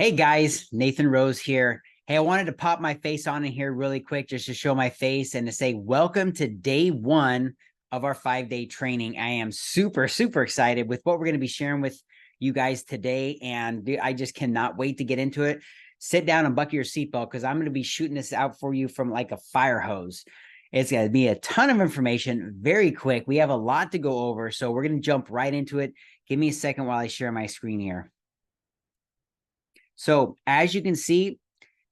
Hey guys, Nathan Rose here. Hey, I wanted to pop my face on in here really quick just to show my face and to say welcome to day one of our 5-day training. I am super excited with what we're going to be sharing with you guys today. And I just cannot wait to get into it. Sit down and buckle your seatbelt because I'm going to be shooting this out for you from like a fire hose. It's going to be a ton of information very quick. We have a lot to go over, so we're going to jump right into it. Give me a second while I share my screen here. So as you can see,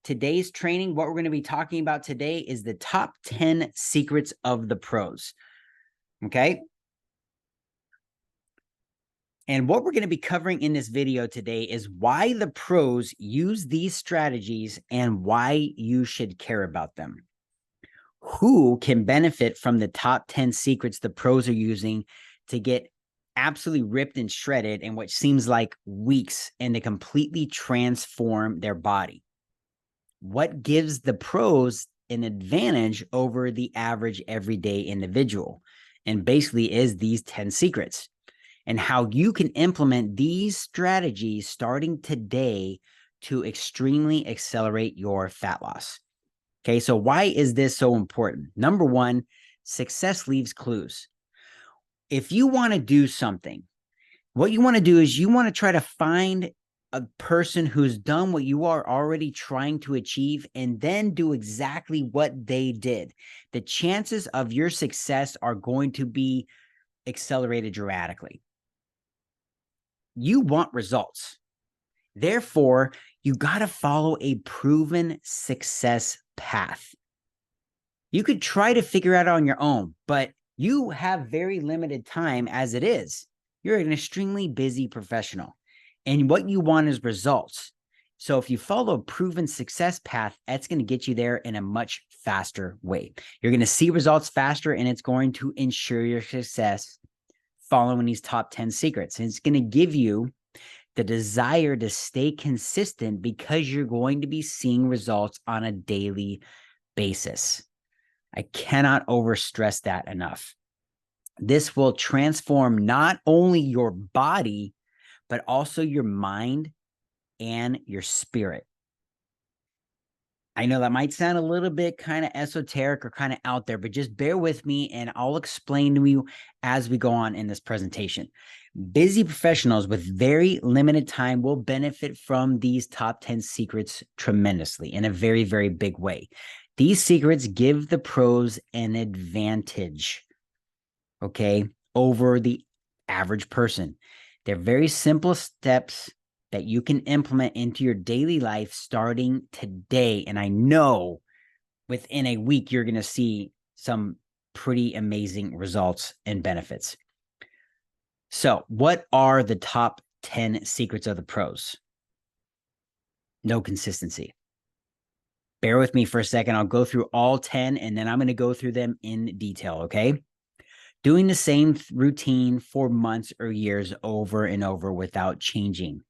today's training, what we're going to be talking about today is the top 10 secrets of the pros. Okay. And what we're going to be covering in this video today is why the pros use these strategies and why you should care about them. Who can benefit from the top 10 secrets the pros are using to get absolutely ripped and shredded in what seems like weeks and to completely transform their body? What gives the pros an advantage over the average everyday individual? And basically is these 10 secrets and how you can implement these strategies starting today to extremely accelerate your fat loss. Okay, so why is this so important? Number one, success leaves clues. If you want to do something, what you want to do is you want to try to find a person who's done what you are already trying to achieve and then do exactly what they did. The chances of your success are going to be accelerated dramatically. You want results. Therefore, you got to follow a proven success path. You could try to figure it out on your own, but you have very limited time as it is. You're an extremely busy professional, and what you want is results. So if you follow a proven success path, that's going to get you there in a much faster way. You're going to see results faster, and it's going to ensure your success following these top 10 secrets. And it's going to give you the desire to stay consistent because you're going to be seeing results on a daily basis. I cannot overstress that enough. This will transform not only your body, but also your mind and your spirit. I know that might sound a little bit kind of esoteric or kind of out there, but just bear with me and I'll explain to you as we go on in this presentation. Busy professionals with very limited time will benefit from these top 10 secrets tremendously in a very, very big way. These secrets give the pros an advantage, okay, over the average person. They're very simple steps that you can implement into your daily life starting today. And I know within a week, you're going to see some pretty amazing results and benefits. So what are the top 10 secrets of the pros? No consistency. Bear with me for a second. I'll go through all 10 and then I'm going to go through them in detail, okay? Doing the same routine for months or years over and over without changing.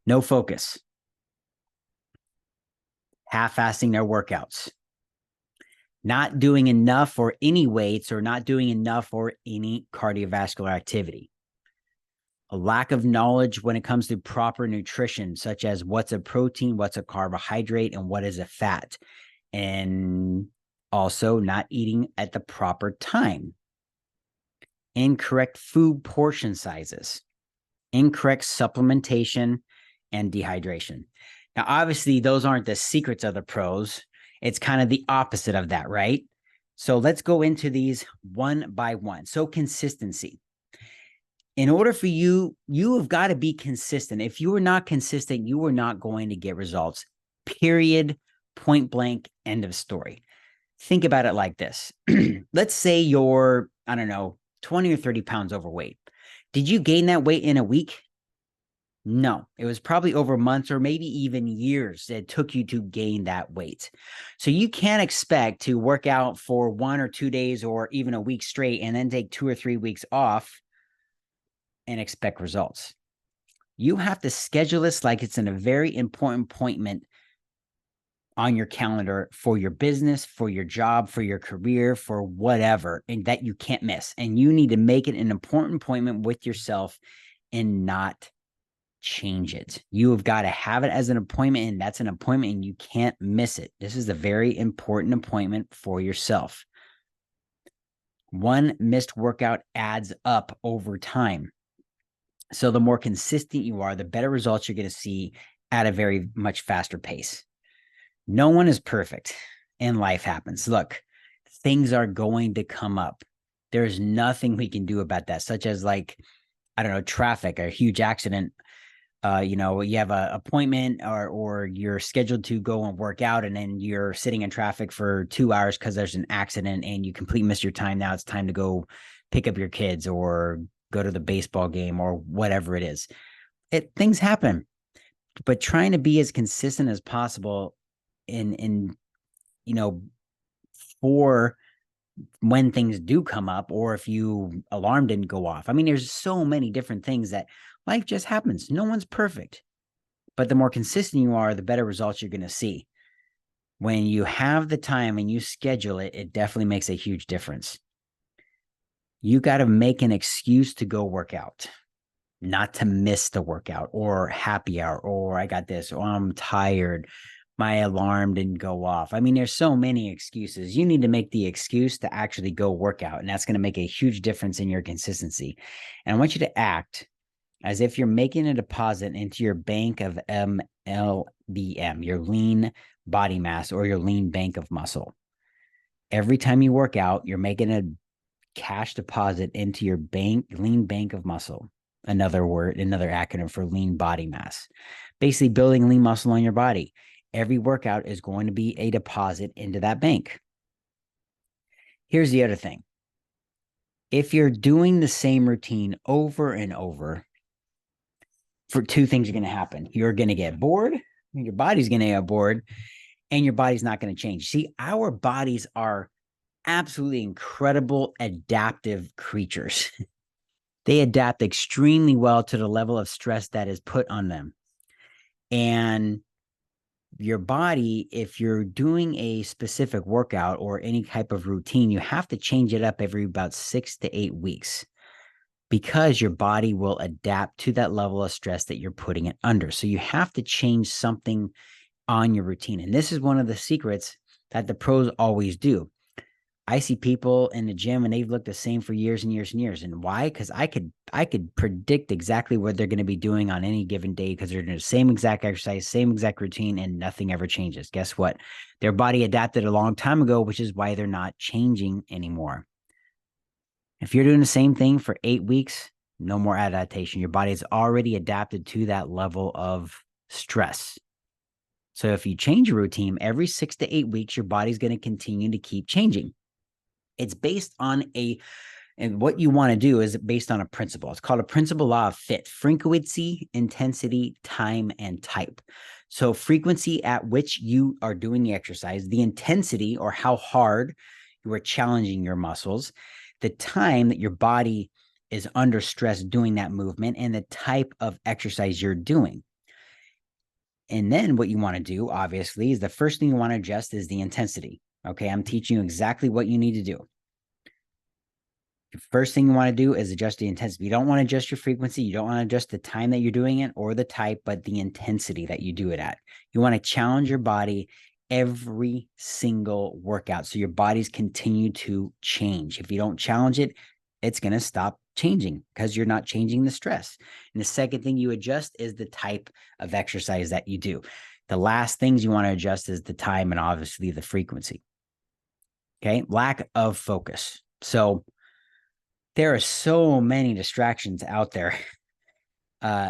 No focus. Half-assing their workouts. Not doing enough or any weights or not doing enough or any cardiovascular activity. A lack of knowledge when it comes to proper nutrition, such as what's a protein, what's a carbohydrate, and what is a fat. And also not eating at the proper time. Incorrect food portion sizes. Incorrect supplementation and dehydration. Now, obviously, those aren't the secrets of the pros. It's kind of the opposite of that, right? So let's go into these one by one. So consistency. In order for you have got to be consistent. If you are not consistent, you are not going to get results. Period. Point blank. End of story. Think about it like this. Let's say you're, I don't know, 20 or 30 pounds overweight. Did you gain that weight in a week? No, it was probably over months or maybe even years that it took you to gain that weight. So you can't expect to work out for 1 or 2 days or even a week straight and then take 2 or 3 weeks off and expect results. You have to schedule this like it's in a very important appointment on your calendar for your business, for your job, for your career, for whatever, and that you can't miss. And you need to make it an important appointment with yourself and not change it. You have got to have it as an appointment, and that's an appointment and you can't miss it. This is a very important appointment for yourself. One missed workout adds up over time. So the more consistent you are, the better results you're going to see at a very much faster pace. No one is perfect and life happens. Look, things are going to come up. There's nothing we can do about that, such as like, I don't know, traffic, a huge accident. You have an appointment or you're scheduled to go and work out, and then you're sitting in traffic for 2 hours because there's an accident and you completely missed your time. Now it's time to go pick up your kids or go to the baseball game or whatever it is. Things happen, but trying to be as consistent as possible in for when things do come up, or if you alarm didn't go off. I mean, there's so many different things that life just happens. No one's perfect, but the more consistent you are, the better results you're going to see. When you have the time and you schedule it, it definitely makes a huge difference. You got to make an excuse to go work out, not to miss the workout or happy hour, or I got this, or I'm tired, my alarm didn't go off. I mean, there's so many excuses. You need to make the excuse to actually go work out, and that's going to make a huge difference in your consistency. And I want you to act as if you're making a deposit into your bank of MLBM, your lean body mass, or your lean bank of muscle. Every time you work out, you're making a cash deposit into your lean bank of muscle. Another acronym for lean body mass. Basically building lean muscle on your body. Every workout is going to be a deposit into that bank. Here's the other thing. If you're doing the same routine over and over, for two things are going to happen. You're going to get bored, your body's going to get bored, and your body's not going to change. See, our bodies are absolutely incredible adaptive creatures. They adapt extremely well to the level of stress that is put on them. And your body, if you're doing a specific workout or any type of routine, you have to change it up every about 6 to 8 weeks, because your body will adapt to that level of stress that you're putting it under. So you have to change something on your routine. And this is one of the secrets that the pros always do. I see people in the gym and they've looked the same for years and years and years. And why? Because I could predict exactly what they're going to be doing on any given day, because they're doing the same exact exercise, same exact routine, and nothing ever changes. Guess what? Their body adapted a long time ago, which is why they're not changing anymore. If you're doing the same thing for 8 weeks, no more adaptation. Your body is already adapted to that level of stress. So if you change your routine every 6 to 8 weeks, your body's going to continue to keep changing. It's based on and what you want to do is based on a principle. It's called a principle law of fit: frequency, intensity, time, and type. So frequency at which you are doing the exercise, the intensity or how hard you are challenging your muscles, the time that your body is under stress doing that movement, and the type of exercise you're doing. And then what you want to do, obviously, is the first thing you want to adjust is the intensity. Okay, I'm teaching you exactly what you need to do. The first thing you want to do is adjust the intensity. You don't want to adjust your frequency. You don't want to adjust the time that you're doing it or the type, but the intensity that you do it at. You want to challenge your body every single workout so your bodies continue to change. If you don't challenge it, it's going to stop changing because you're not changing the stress. And the second thing you adjust is the type of exercise that you do. The last things you want to adjust is the time and obviously the frequency. Okay, lack of focus. So there are so many distractions out there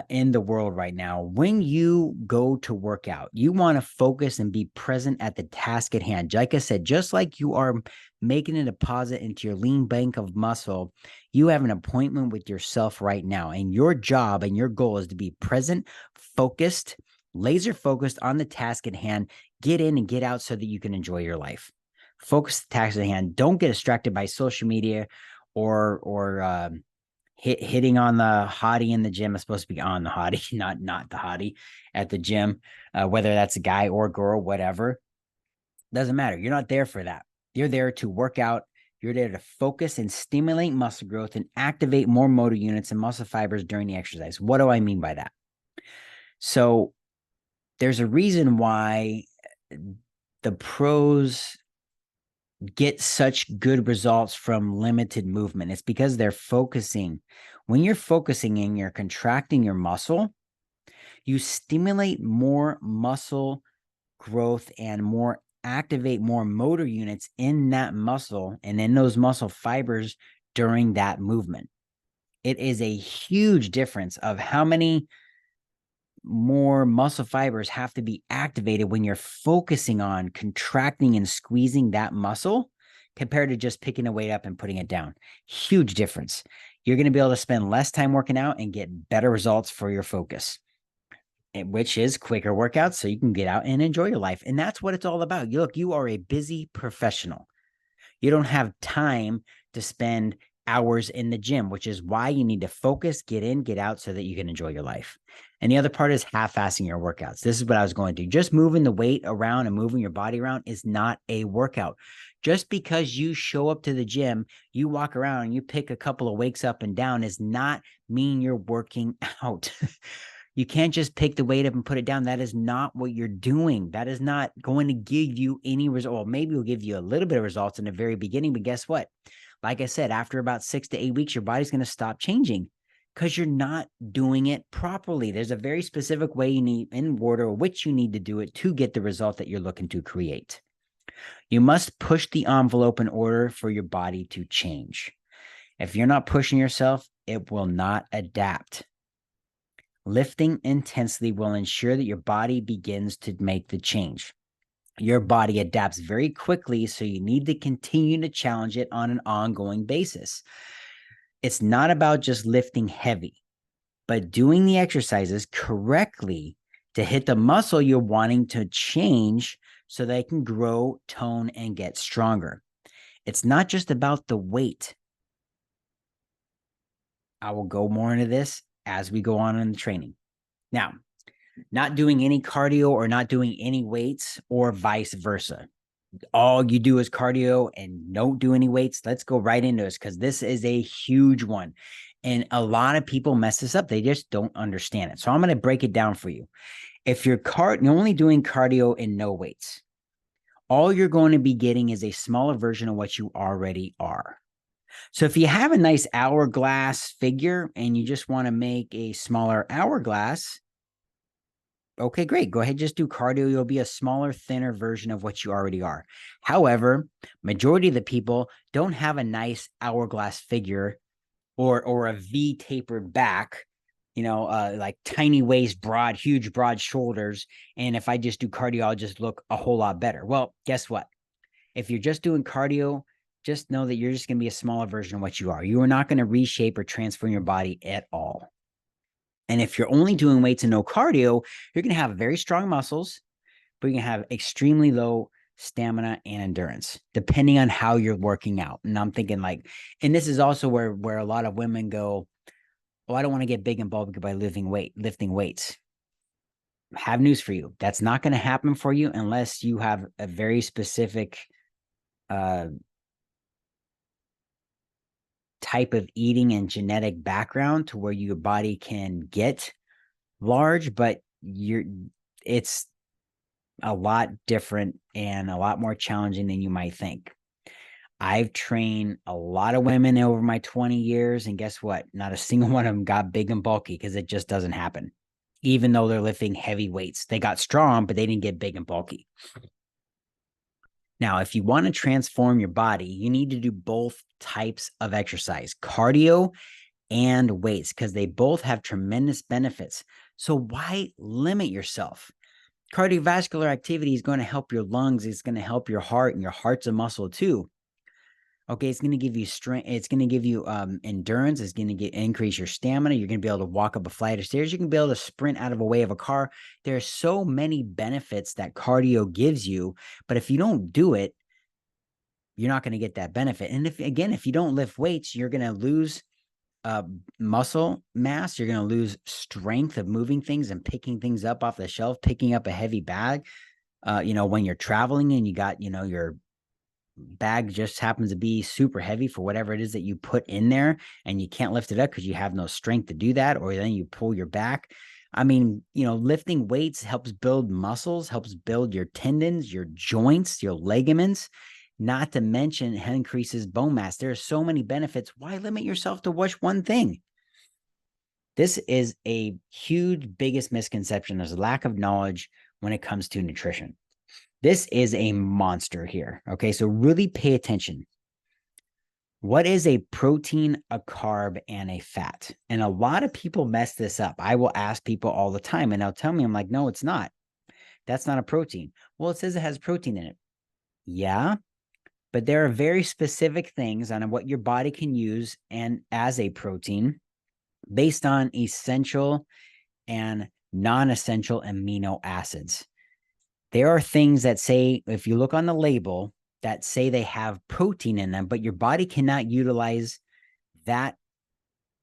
in the world right now. When you go to work out, you want to focus and be present at the task at hand. Like I said, just like you are making a deposit into your lean bank of muscle, you have an appointment with yourself right now. And your job and your goal is to be present, focused, laser focused on the task at hand. Get in and get out so that you can enjoy your life. Focus the task at hand. Don't get distracted by social media or hitting on the hottie in the gym. Is supposed to be on the hottie, not the hottie at the gym, whether that's a guy or girl, whatever. Doesn't matter. You're not there for that. You're there to work out. You're there to focus and stimulate muscle growth and activate more motor units and muscle fibers during the exercise. What do I mean by that? So there's a reason why the pros get such good results from limited movement. It's because they're focusing. When you're focusing and you're contracting your muscle, you stimulate more muscle growth and more activate more motor units in that muscle and in those muscle fibers during that movement. It is a huge difference of how many more muscle fibers have to be activated when you're focusing on contracting and squeezing that muscle compared to just picking a weight up and putting it down. Huge difference. You're going to be able to spend less time working out and get better results for your focus, which is quicker workouts so you can get out and enjoy your life. And that's what it's all about. Look, you are a busy professional. You don't have time to spend hours in the gym, which is why you need to focus, get in, get out so that you can enjoy your life. And the other part is half-assing your workouts. This is what I was going to do. Just moving the weight around and moving your body around is not a workout. Just because you show up to the gym, you walk around and you pick a couple of weights up and down does not mean you're working out. You can't just pick the weight up and put it down. That is not what you're doing. That is not going to give you any result. Well, maybe it'll give you a little bit of results in the very beginning, but guess what? Like I said, after about 6 to 8 weeks, your body's going to stop changing because you're not doing it properly. There's a very specific way you need in order which you need to do it to get the result that you're looking to create. You must push the envelope in order for your body to change. If you're not pushing yourself, it will not adapt. Lifting intensely will ensure that your body begins to make the change. Your body adapts very quickly, so you need to continue to challenge it on an ongoing basis. It's not about just lifting heavy, but doing the exercises correctly to hit the muscle you're wanting to change so they can grow, tone, and get stronger. It's not just about the weight. I will go more into this as we go on in the training. Now, not doing any cardio or not doing any weights or vice versa. All you do is cardio and don't do any weights. Let's go right into this because this is a huge one. And a lot of people mess this up. They just don't understand it. So I'm going to break it down for you. If you're only doing cardio and no weights, all you're going to be getting is a smaller version of what you already are. So if you have a nice hourglass figure and you just want to make a smaller hourglass, okay, great. Go ahead, just do cardio. You'll be a smaller, thinner version of what you already are. However, majority of the people don't have a nice hourglass figure or a V tapered back, like tiny waist, huge broad shoulders. And if I just do cardio, I'll just look a whole lot better. Well, guess what? If you're just doing cardio, just know that you're just going to be a smaller version of what you are. You are not going to reshape or transform your body at all. And if you're only doing weights and no cardio, you're going to have very strong muscles, but you're going to have extremely low stamina and endurance, depending on how you're working out. And I'm thinking and this is also where a lot of women go, oh, I don't want to get big and bulky by lifting weights. I have news for you. That's not going to happen for you unless you have a very specific type of eating and genetic background to where your body can get large, but it's a lot different and a lot more challenging than you might think. I've trained a lot of women over my 20 years, and guess what? Not a single one of them got big and bulky because it just doesn't happen. Even though they're lifting heavy weights, they got strong, but they didn't get big and bulky. Now, if you want to transform your body, you need to do both types of exercise, cardio and weights, because they both have tremendous benefits. So why limit yourself? Cardiovascular activity is going to help your lungs. It's going to help your heart, and your heart's a muscle too. Okay, it's going to give you strength. It's going to give you endurance. It's going to increase your stamina. You're going to be able to walk up a flight of stairs. You can be able to sprint out of a way of a car. There are so many benefits that cardio gives you, but if you don't do it, you're not going to get that benefit. And if you don't lift weights, you're going to lose muscle mass. You're going to lose strength of moving things and picking things up off the shelf, picking up a heavy bag. When you're traveling and you got, your bag just happens to be super heavy for whatever it is that you put in there, and you can't lift it up because you have no strength to do that, or then you pull your back. I mean, lifting weights helps build muscles, helps build your tendons, your joints, your ligaments, not to mention it increases bone mass. There are so many benefits. Why limit yourself to watch one thing? This is a huge, biggest misconception. There's a lack of knowledge when it comes to nutrition. This is a monster here. Okay, so really pay attention. What is a protein, a carb, and a fat? And a lot of people mess this up. I will ask people all the time, and they'll tell me, I'm like, no, it's not. That's not a protein. Well, it says it has protein in it. Yeah, but there are very specific things on what your body can use and as a protein based on essential and non-essential amino acids. There are things that say, if you look on the label, that say they have protein in them, but your body cannot utilize that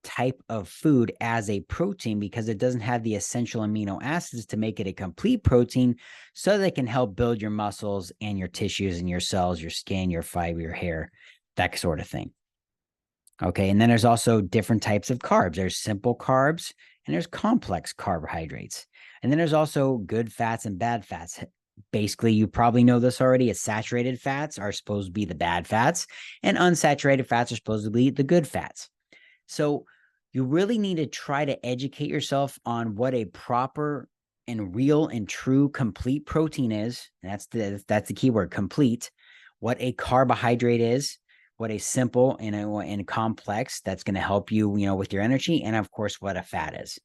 type of food as a protein because it doesn't have the essential amino acids to make it a complete protein so they can help build your muscles and your tissues and your cells, your skin, your fiber, your hair, that sort of thing. Okay, and then there's also different types of carbs. There's simple carbs and there's complex carbohydrates. And then there's also good fats and bad fats. Basically, you probably know this already. It's saturated fats are supposed to be the bad fats, and unsaturated fats are supposed to be the good fats. So you really need to try to educate yourself on what a proper and real and true complete protein is. And that's the key word, complete. What a carbohydrate is, what a simple and complex that's going to help you, with your energy, and of course, what a fat is.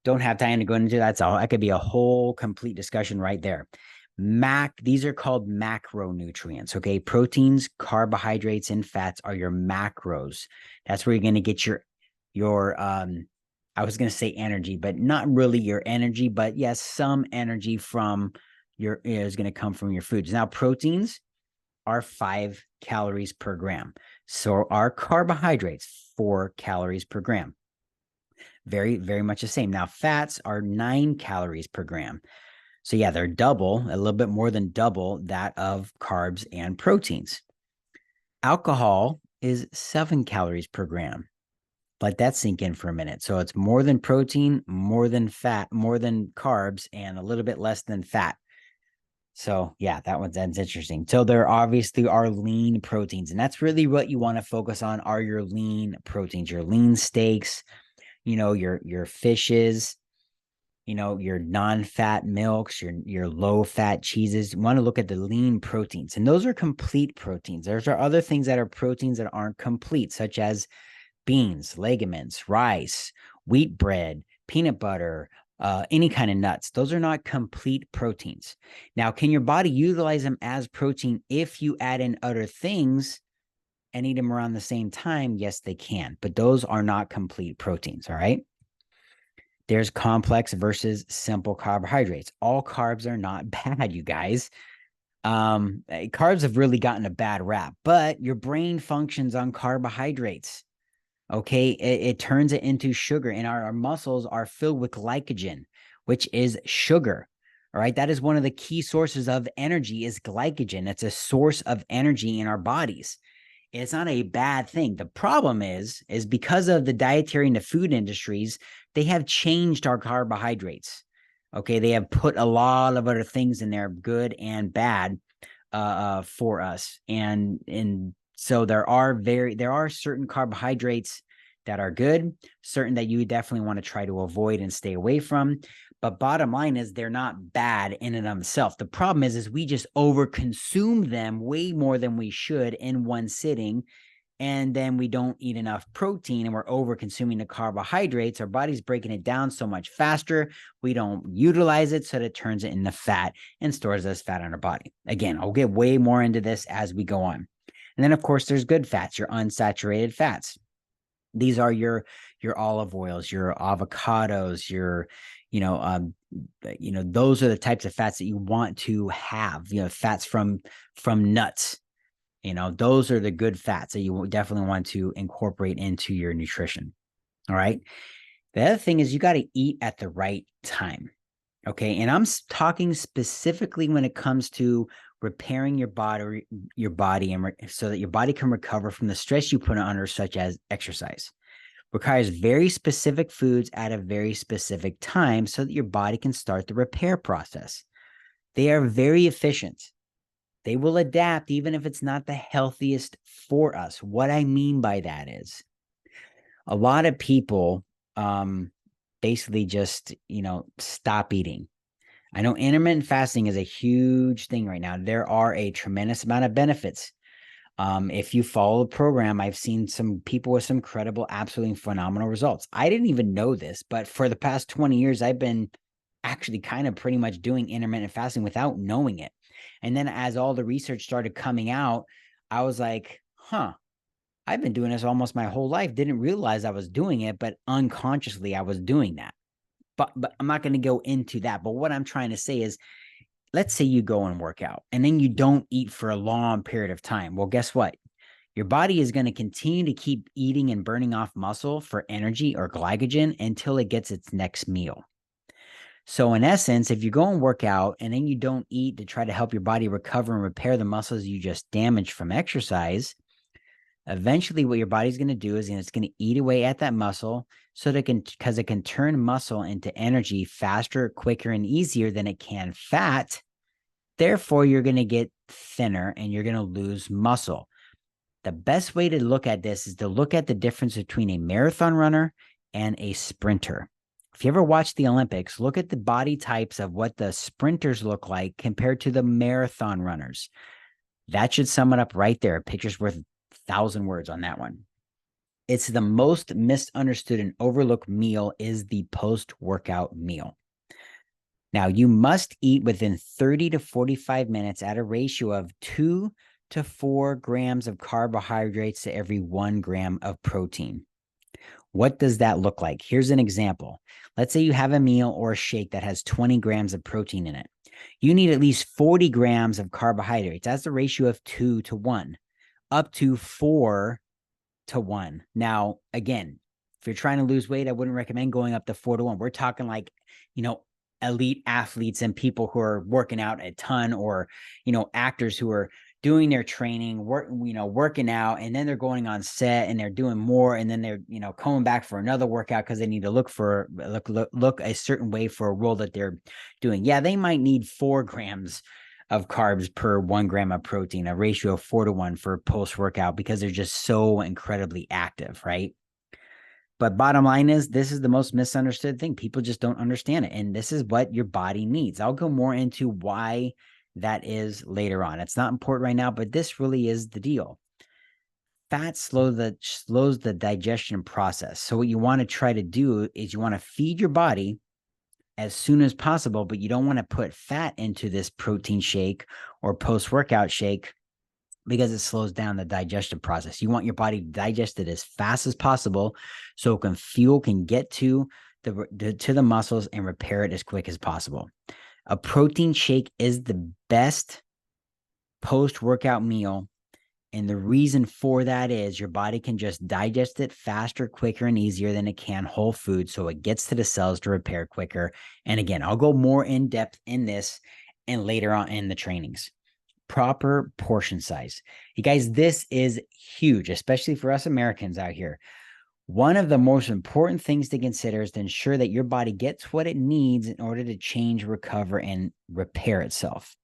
Don't have time to go into that's all. That could be a whole complete discussion right there. These are called macronutrients. Okay, proteins, carbohydrates, and fats are your macros. That's where you're going to get your I was going to say energy, but not really your energy, but yes, some energy from is going to come from your foods. Now, proteins are 5 calories per gram. So are carbohydrates 4 calories per gram. Very, very much the same. Now, fats are 9 calories per gram. So yeah, they're double, a little bit more than double that of carbs and proteins. Alcohol is 7 calories per gram. Let that sink in for a minute. So it's more than protein, more than fat, more than carbs, and a little bit less than fat. So yeah, that's interesting. So there obviously are lean proteins, and that's really what you want to focus on are your lean proteins, your lean steaks, your fishes, your non-fat milks, your low-fat cheeses. You want to look at the lean proteins, and those are complete proteins. There's other things that are proteins that aren't complete, such as beans, legumes, rice, wheat bread, peanut butter, any kind of nuts. Those are not complete proteins. Now, can your body utilize them as protein if you add in other things and eat them around the same time? Yes, they can, but those are not complete proteins, all right? There's complex versus simple carbohydrates. All carbs are not bad, you guys. Carbs have really gotten a bad rap, but your brain functions on carbohydrates. Okay, it turns it into sugar, and our muscles are filled with glycogen, which is sugar. All right, that is one of the key sources of energy is glycogen. It's a source of energy in our bodies. It's not a bad thing. The problem is because of the dietary and the food industries, they have changed our carbohydrates. Okay, they have put a lot of other things in there, good and bad, for us, and so there are certain carbohydrates that are good, certain that you definitely want to try to avoid and stay away from. But bottom line is they're not bad in and of themselves. The problem is we just overconsume them way more than we should in one sitting. And then we don't eat enough protein and we're over consuming the carbohydrates. Our body's breaking it down so much faster. We don't utilize it, so that it turns it into fat and stores as fat on our body. Again, I'll get way more into this as we go on. And then, of course, there's good fats, your unsaturated fats. These are your olive oils, your avocados, those are the types of fats that you want to have, fats from nuts. Those are the good fats that you definitely want to incorporate into your nutrition. All right. The other thing is you got to eat at the right time. Okay. And I'm talking specifically when it comes to repairing your body, and so that your body can recover from the stress you put it under, such as exercise. Requires very specific foods at a very specific time so that your body can start the repair process. They are very efficient. They will adapt even if it's not the healthiest for us. What I mean by that is a lot of people basically just, stop eating. I know intermittent fasting is a huge thing right now. There are a tremendous amount of benefits. If you follow the program, I've seen some people with some credible, absolutely phenomenal results. I didn't even know this, but for the past 20 years, I've been actually kind of pretty much doing intermittent fasting without knowing it. And then as all the research started coming out, I was like, I've been doing this almost my whole life. Didn't realize I was doing it, but unconsciously I was doing that. But I'm not going to go into that. But what I'm trying to say is, let's say you go and work out and then you don't eat for a long period of time. Well, guess what? Your body is going to continue to keep eating and burning off muscle for energy or glycogen until it gets its next meal. So in essence, if you go and work out and then you don't eat to try to help your body recover and repair the muscles you just damaged from exercise, eventually what your body's going to do is it's going to eat away at that muscle so that because it can turn muscle into energy faster, quicker, and easier than it can fat. Therefore, you're going to get thinner and you're going to lose muscle. The best way to look at this is to look at the difference between a marathon runner and a sprinter. If you ever watch the Olympics, look at the body types of what the sprinters look like compared to the marathon runners. That should sum it up right there. A picture's worth 1,000 words on that one. It's the most misunderstood and overlooked meal is the post-workout meal. Now, you must eat within 30 to 45 minutes at a ratio of 2 to 4 grams of carbohydrates to every 1 gram of protein. What does that look like? Here's an example. Let's say you have a meal or a shake that has 20 grams of protein in it. You need at least 40 grams of carbohydrates. That's the ratio of 2 to 1, up to 4 to 1. Now, again, if you're trying to lose weight, I wouldn't recommend going up to 4 to 1. We're talking like, elite athletes and people who are working out a ton, or, actors who are doing their training, working out, and then they're going on set and they're doing more. And then they're, coming back for another workout because they need to look a certain way for a role that they're doing. Yeah, they might need 4 grams of carbs per 1 gram of protein, a ratio of 4 to 1 for post-workout because they're just so incredibly active, right? But bottom line is, this is the most misunderstood thing. People just don't understand it. And this is what your body needs. I'll go more into why that is later on. It's not important right now, but this really is the deal. Fat slows the digestion process. So what you want to try to do is you want to feed your body as soon as possible, but you don't want to put fat into this protein shake or post-workout shake because it slows down the digestion process. You want your body to digest it as fast as possible so fuel can get to the muscles and repair it as quick as possible. A protein shake is the best post-workout meal. And the reason for that is your body can just digest it faster, quicker, and easier than it can whole food. So it gets to the cells to repair quicker. And again, I'll go more in depth in this and later on in the trainings. Proper portion size. You guys, this is huge, especially for us Americans out here. One of the most important things to consider is to ensure that your body gets what it needs in order to change, recover, and repair itself.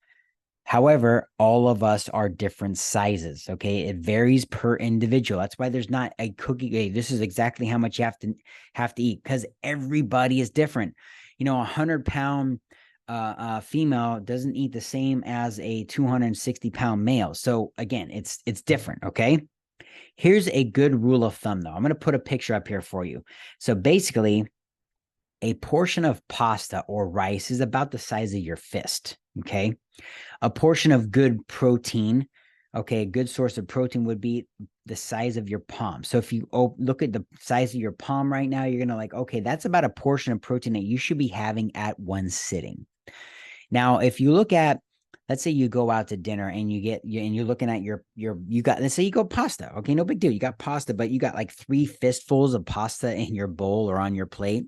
However, all of us are different sizes, okay? It varies per individual. That's why there's not a cookie. Hey, this is exactly how much you have to eat, because everybody is different. 100-pound female doesn't eat the same as a 260-pound male. So again, it's different, okay? Here's a good rule of thumb, though. I'm going to put a picture up here for you. So basically, a portion of pasta or rice is about the size of your fist, okay? A portion of good protein, okay, a good source of protein would be the size of your palm. So if you look at the size of your palm right now, you're going to okay, that's about a portion of protein that you should be having at one sitting. Now, if you look at, let's say you go out to dinner and you're looking at let's say you go pasta. Okay, no big deal. You got pasta, but you got like 3 fistfuls of pasta in your bowl or on your plate.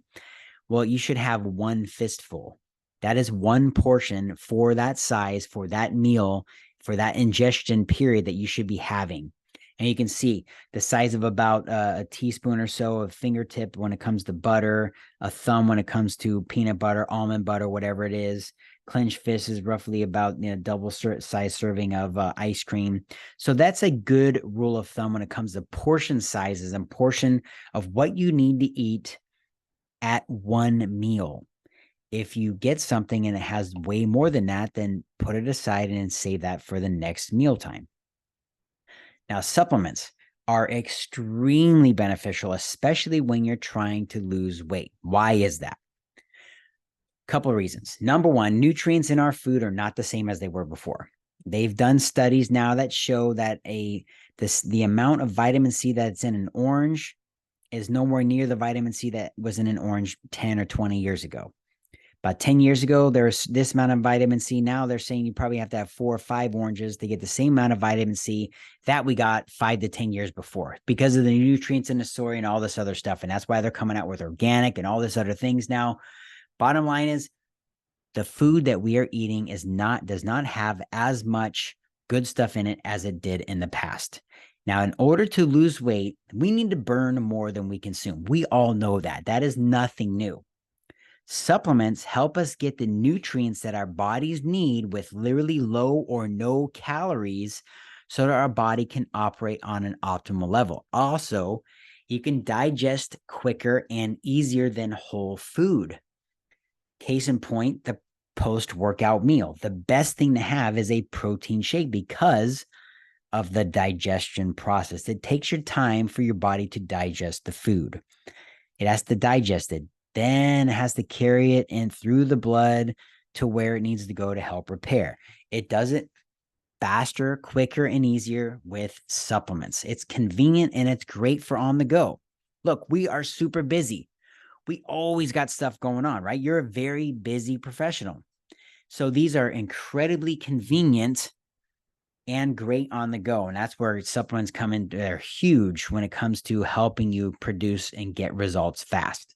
Well, you should have 1 fistful. That is one portion for that size, for that meal, for that ingestion period that you should be having. And you can see the size of about a teaspoon or so of fingertip when it comes to butter, a thumb when it comes to peanut butter, almond butter, whatever it is. Clenched fist is roughly about double size serving of ice cream. So that's a good rule of thumb when it comes to portion sizes and portion of what you need to eat at one meal. If you get something and it has way more than that, then put it aside and save that for the next mealtime. Now, supplements are extremely beneficial, especially when you're trying to lose weight. Why is that? Couple of reasons. Number one, nutrients in our food are not the same as they were before. They've done studies now that show that the amount of vitamin C that's in an orange is nowhere near the vitamin C that was in an orange 10 or 20 years ago. About 10 years ago, there's this amount of vitamin C. Now they're saying you probably have to have 4 or 5 oranges to get the same amount of vitamin C that we got 5 to 10 years before because of the nutrients in the soy and all this other stuff. And that's why they're coming out with organic and all this other things now. Bottom line is the food that we are eating does not have as much good stuff in it as it did in the past. Now, in order to lose weight, we need to burn more than we consume. We all know that. That is nothing new. Supplements help us get the nutrients that our bodies need with literally low or no calories so that our body can operate on an optimal level. Also, you can digest quicker and easier than whole food. Case in point, the post-workout meal. The best thing to have is a protein shake because of the digestion process. It takes your time for your body to digest the food. It has to digest it. Then it has to carry it in through the blood to where it needs to go to help repair. It does it faster, quicker, and easier with supplements. It's convenient and it's great for on the go. Look, we are super busy. We always got stuff going on, right? You're a very busy professional. So these are incredibly convenient and great on the go. And that's where supplements come in. They're huge when it comes to helping you produce and get results fast.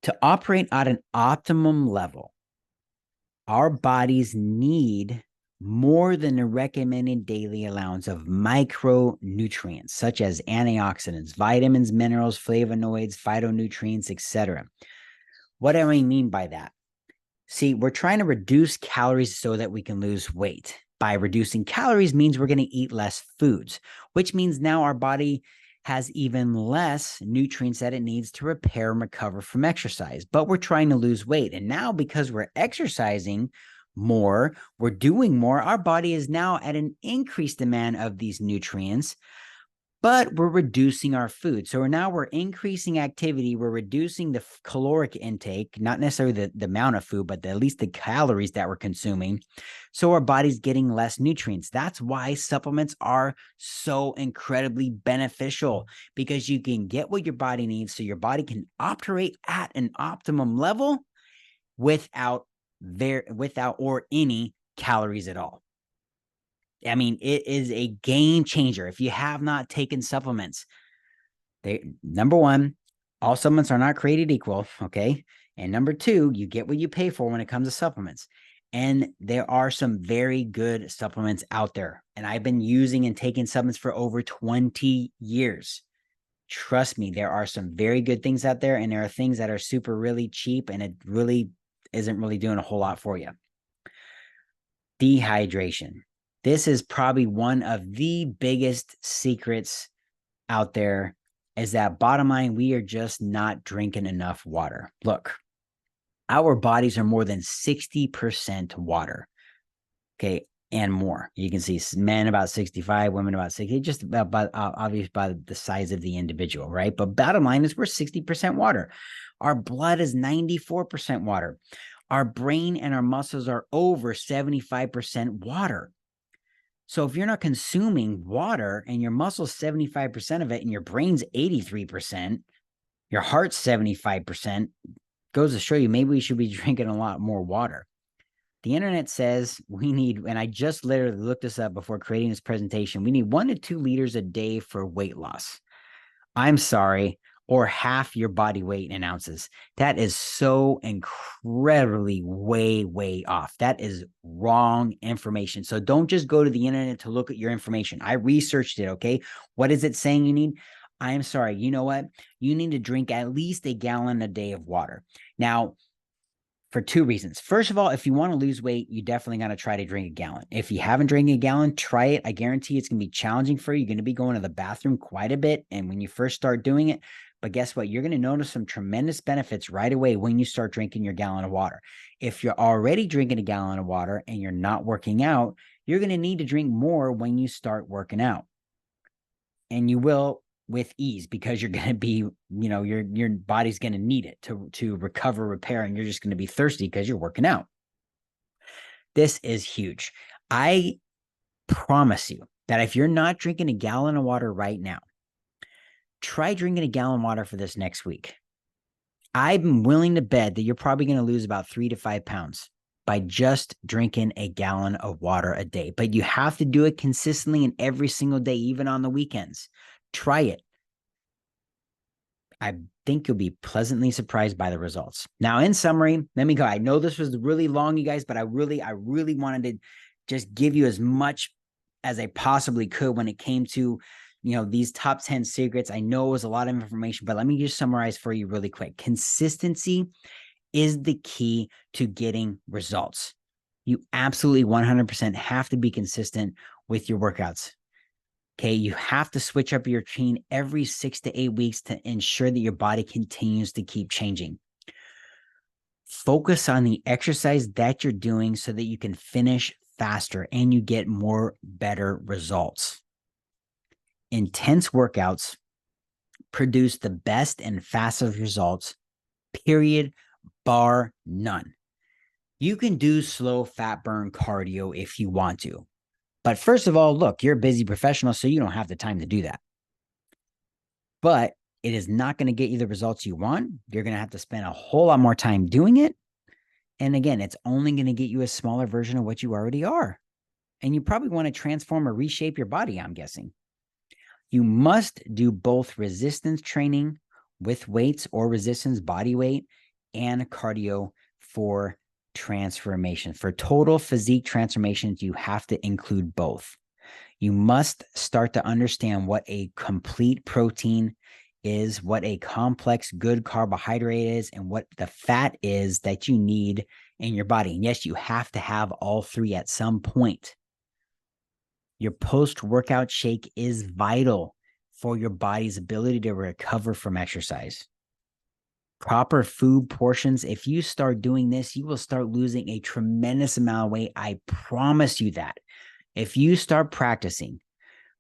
To operate at an optimum level, our bodies need more than the recommended daily allowance of micronutrients, such as antioxidants, vitamins, minerals, flavonoids, phytonutrients, etc. What do I mean by that? See, we're trying to reduce calories so that we can lose weight. By reducing calories means we're going to eat less foods, which means now our body has even less nutrients that it needs to repair and recover from exercise. But we're trying to lose weight. And now because we're exercising more, we're doing more, our body is now at an increased demand of these nutrients, but we're reducing our food. So we're increasing activity. We're reducing the caloric intake, not necessarily the amount of food, but at least the calories that we're consuming. So our body's getting less nutrients. That's why supplements are so incredibly beneficial, because you can get what your body needs so your body can operate at an optimum level without or any calories at all. I mean, it is a game changer. If you have not taken supplements, number one, all supplements are not created equal, okay? And number two, you get what you pay for when it comes to supplements. And there are some very good supplements out there. And I've been using and taking supplements for over 20 years. Trust me, there are some very good things out there, and there are things that are really cheap, and it really isn't really doing a whole lot for you. Dehydration. This is probably one of the biggest secrets out there, is that bottom line, we are just not drinking enough water. Look, our bodies are more than 60% water, okay, and more. You can see men about 65, women about 60, just about obvious by the size of the individual, right? But bottom line is we're 60% water. Our blood is 94% water. Our brain and our muscles are over 75% water. So if you're not consuming water and your muscle's 75% of it and your brain's 83%, your heart's 75%, goes to show you maybe we should be drinking a lot more water. The internet says we need, and I just literally looked this up before creating this presentation, we need 1 to 2 liters a day for weight loss. I'm sorry. or half your body weight in ounces. That is so incredibly way off. That is wrong information. So don't just go to the internet to look at your information. I researched it, okay? What is it saying you need? I'm sorry. You know what? You need to drink at least a gallon a day of water. Now, for two reasons. First of all, if you want to lose weight, you definitely got to try to drink a gallon. If you haven't drank a gallon, try it. I guarantee it's going to be challenging for you. You're going to be going to the bathroom quite a bit. And when you first start doing it, but guess what? You're going to notice some tremendous benefits right away when you start drinking your gallon of water. If you're already drinking a gallon of water and you're not working out, you're going to need to drink more when you start working out. And you will with ease, because you're going to be, your body's going to need it to recover, repair, and you're just going to be thirsty because you're working out. This is huge. I promise you that if you're not drinking a gallon of water right now, try drinking a gallon of water for this next week. I'm willing to bet that you're probably going to lose about 3 to 5 pounds by just drinking a gallon of water a day. But you have to do it consistently and every single day, even on the weekends. Try it. I think you'll be pleasantly surprised by the results. Now, in summary, let me go. I know this was really long, you guys, but I really wanted to just give you as much as I possibly could when it came to, these top 10 secrets. I know it was a lot of information, but let me just summarize for you really quick. Consistency is the key to getting results. You absolutely 100% have to be consistent with your workouts. Okay, you have to switch up your routine every 6 to 8 weeks to ensure that your body continues to keep changing. Focus on the exercise that you're doing so that you can finish faster and you get better results. Intense workouts produce the best and fastest results, period, bar none. You can do slow fat burn cardio if you want to. But first of all, look, you're a busy professional, so you don't have the time to do that. But it is not going to get you the results you want. You're going to have to spend a whole lot more time doing it. And again, it's only going to get you a smaller version of what you already are. And you probably want to transform or reshape your body, I'm guessing. You must do both resistance training with weights or resistance body weight and cardio for transformation. For total physique transformations, you have to include both. You must start to understand what a complete protein is, what a complex good carbohydrate is, and what the fat is that you need in your body. And yes, you have to have all three at some point. Your post-workout shake is vital for your body's ability to recover from exercise. Proper food portions. If you start doing this, you will start losing a tremendous amount of weight. I promise you that. If you start practicing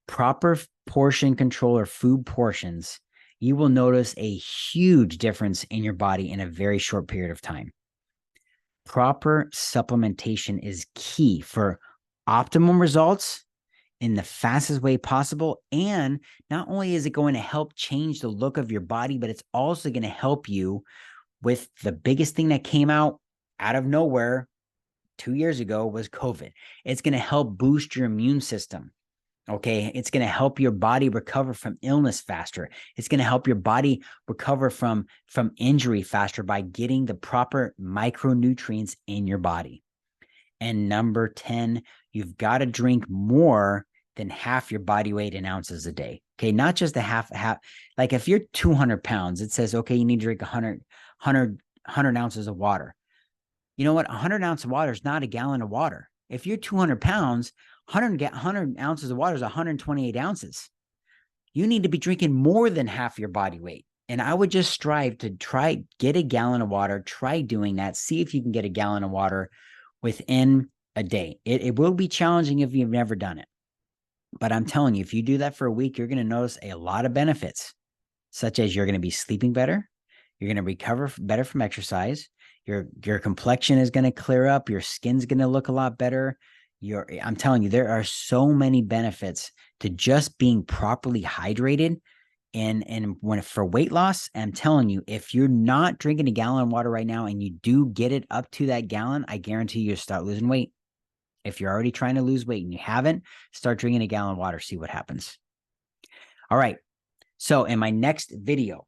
proper portion control or food portions, you will notice a huge difference in your body in a very short period of time. Proper supplementation is key for optimum results in the fastest way possible. And not only is it going to help change the look of your body, but it's also going to help you with the biggest thing that came out of nowhere 2 years ago was COVID. It's going to help boost your immune system. Okay. It's going to help your body recover from illness faster. It's going to help your body recover from injury faster by getting the proper micronutrients in your body. And number 10, you've got to drink more than half your body weight in ounces a day. Okay. Not just a half. Like if you're 200 pounds, it says, okay, you need to drink 100 ounces of water. You know what? 100 ounces of water is not a gallon of water. If you're 200 pounds, 100 ounces of water is 128 ounces. You need to be drinking more than half your body weight. And I would just strive to get a gallon of water. Try doing that. See if you can get a gallon of water within a day. It will be challenging if you've never done it. But I'm telling you, if you do that for a week, you're going to notice a lot of benefits, such as you're going to be sleeping better. You're going to recover better from exercise. Your complexion is going to clear up. Your skin's going to look a lot better. I'm telling you, there are so many benefits to just being properly hydrated. And when for weight loss, I'm telling you, if you're not drinking a gallon of water right now and you do get it up to that gallon, I guarantee you start losing weight. If you're already trying to lose weight and you haven't, start drinking a gallon of water, see what happens. All right. So in my next video,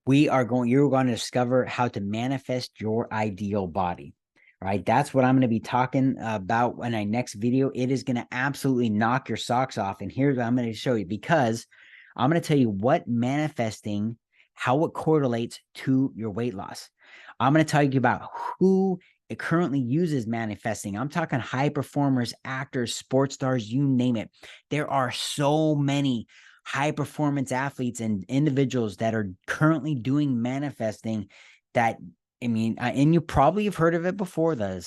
You're going to discover how to manifest your ideal body. Right. That's what I'm going to be talking about in my next video. It is going to absolutely knock your socks off. And here's what I'm going to show you, because I'm going to tell you what manifesting, how it correlates to your weight loss. I'm going to tell you about who it currently uses manifesting. I'm talking high performers, actors, sports stars, you name it. There are so many high performance athletes and individuals that are currently doing manifesting that, I mean, and you probably have heard of it before, the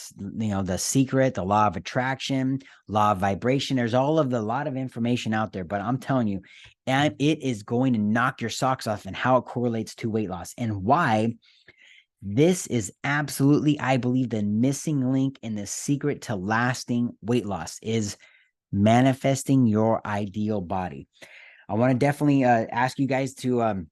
secret, the law of attraction, law of vibration. There's a lot of information out there, but I'm telling you, and it is going to knock your socks off and how it correlates to weight loss and why this is absolutely, I believe, the missing link in the secret to lasting weight loss is manifesting your ideal body. I want to definitely ask you guys to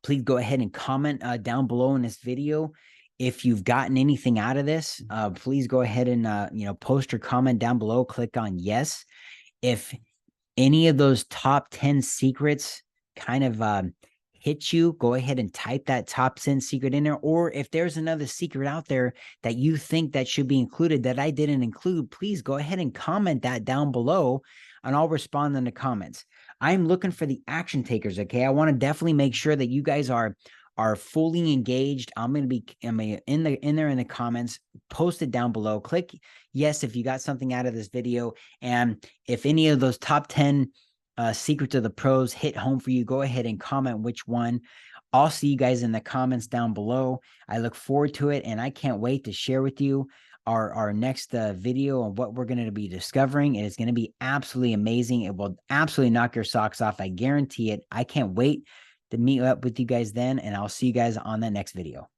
please go ahead and comment down below in this video. If you've gotten anything out of this, please go ahead and post your comment down below. Click on yes. If any of those top 10 secrets kind of hit you, go ahead and type that top 10 secret in there. Or if there's another secret out there that you think that should be included that I didn't include, please go ahead and comment that down below and I'll respond in the comments. I'm looking for the action takers. Okay. I want to definitely make sure that you guys are fully engaged. I'm going to be in the comments, post it down below. Click yes if you got something out of this video. And if any of those top 10 secrets of the pros hit home for you, go ahead and comment which one. I'll see you guys in the comments down below. I look forward to it, and I can't wait to share with you our next video on what we're going to be discovering. It is going to be absolutely amazing. It will absolutely knock your socks off. I guarantee it. I can't wait to meet up with you guys then, and I'll see you guys on the next video.